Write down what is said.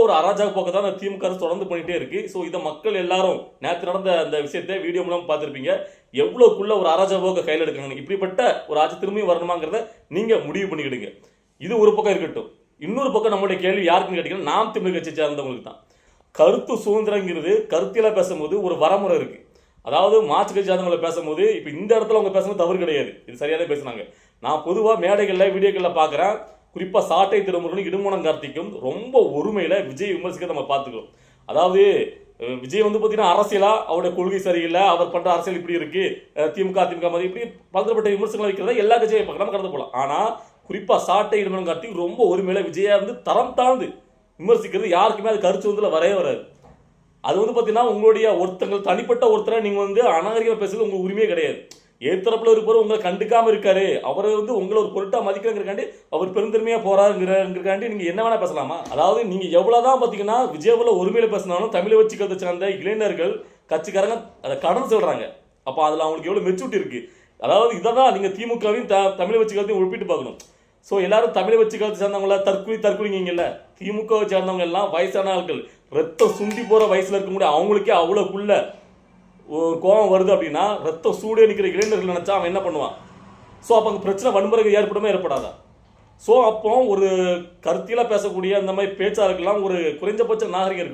ஒரு அராஜக போக்க தான் அந்த திமுக தொடர்ந்து பண்ணிட்டே இருக்கு. ஸோ இதை மக்கள் எல்லாரும் நேற்று நடந்த அந்த விஷயத்தை வீடியோ மூலம் பார்த்துருப்பீங்க. எவ்வளோக்குள்ள ஒரு அராஜக போக்க கையில் எடுக்கணும், இப்படிப்பட்ட ஒரு ஆட்சி திரும்பியும் வரணுமாங்கிறத நீங்க முடிவு பண்ணிக்கிடுங்க. இது ஒரு பக்கம் இருக்கட்டும். இன்னொரு பக்கம் நம்மளுடைய கேள்வி யாருக்குன்னு கேட்டீங்கன்னா, நாம் தமிழ் கட்சி சேர்ந்தவங்களுக்கு தான். கருத்து சுதந்திரங்கிறது கருத்தியலா பேசும்போது ஒரு வரமுறை இருக்கு. அதாவது மாற்று கட்சி சார்ந்தவங்களை பேசும்போது இப்போ இந்த இடத்துல அவங்க பேசுறது தவறு கிடையாது, இது சரியானே பேசுனாங்க. நான் பொதுவாக மேடைகளில் வீடியோக்களில் பார்க்குறேன், குறிப்பாக சாட்டை திருமுருகனும் இடுமோனம் கார்த்திக்கும் ரொம்ப ஒருமையில் விஜய் விமர்சிக்க நம்ம பார்த்துக்கிறோம். அதாவது விஜய் வந்து பார்த்தீங்கன்னா அரசியலா அவருடைய கொள்கை சரியில்லை, அவர் பண்ணுற அரசியல் இப்படி இருக்கு, திமுக மாதிரி இப்படி பலதரப்பட்ட விமர்சனங்கள் வைக்கிறதா எல்லா கட்சியும் நம்ம கடந்து போகலாம். ஆனால் குறிப்பாக சாட்டை இடுமோனம் கார்த்திக் ரொம்ப ஒருமையில் விஜயா வந்து தரம் தாழ்ந்து விமர்சிக்கிறது யாருக்குமே அது கருத்து வந்து வரவே வராது. அது வந்து பார்த்தீங்கன்னா உங்களுடைய ஒருத்தங்கள் தனிப்பட்ட ஒருத்தரை நீங்கள் வந்து அநாகரிகமாக பேசுறது உங்களுக்கு உரிமையே கிடையாது. ஏத்தரப்புல இருப்பவர் உங்களை கண்டுக்காம இருக்காரு, அவரை வந்து உங்களை ஒரு பொருட்டா மதிக்கிறங்கிறக்காண்டி அவர் பெருந்தன்மையா போறாருங்கிறக்காண்டி நீங்க என்ன வேணா பேசலாமா? அதாவது நீங்க எவ்வளவுதான் பாத்தீங்கன்னா விஜயபுல ஒருமையில பேசினாலும் தமிழை வச்சு கருத்தை சார்ந்த இளைஞர்கள் கட்சிக்காரங்க அதை கடன் சொல்றாங்க. அப்ப அதுல அவங்களுக்கு எவ்வளவு மெச்சூரிட்டி இருக்கு. அதாவது இதான் நீங்க திமுகவையும் தமிழை வச்சு கருத்தையும் ஒப்பிட்டு பார்க்கணும். ஸோ எல்லாரும் தமிழை வச்சு கருத்து சேர்ந்தவங்கள தற்கொலைங்கல்ல, திமுகவை சேர்ந்தவங்க எல்லாம் வயசான ஆட்கள், ரத்தம் சுண்டி போற வயசுல இருக்க முடியும், அவங்களுக்கே அவ்வளவுக்குள்ள கோபம் வருது அப்படின்னா ரத்தம் சூடே நிற்கிற இளைஞர்கள் நினைச்சா அவன் என்ன பண்ணுவான்? ஸோ அப்போ அங்கே பிரச்சனை வன்முறைகள் ஏற்படுமே ஏற்படாதா? ஸோ அப்போ ஒரு கருத்தியலாக பேசக்கூடிய அந்த மாதிரி பேச்சாளர்கள்லாம் ஒரு குறைஞ்சபட்ச நாகரிகம் இருக்கு.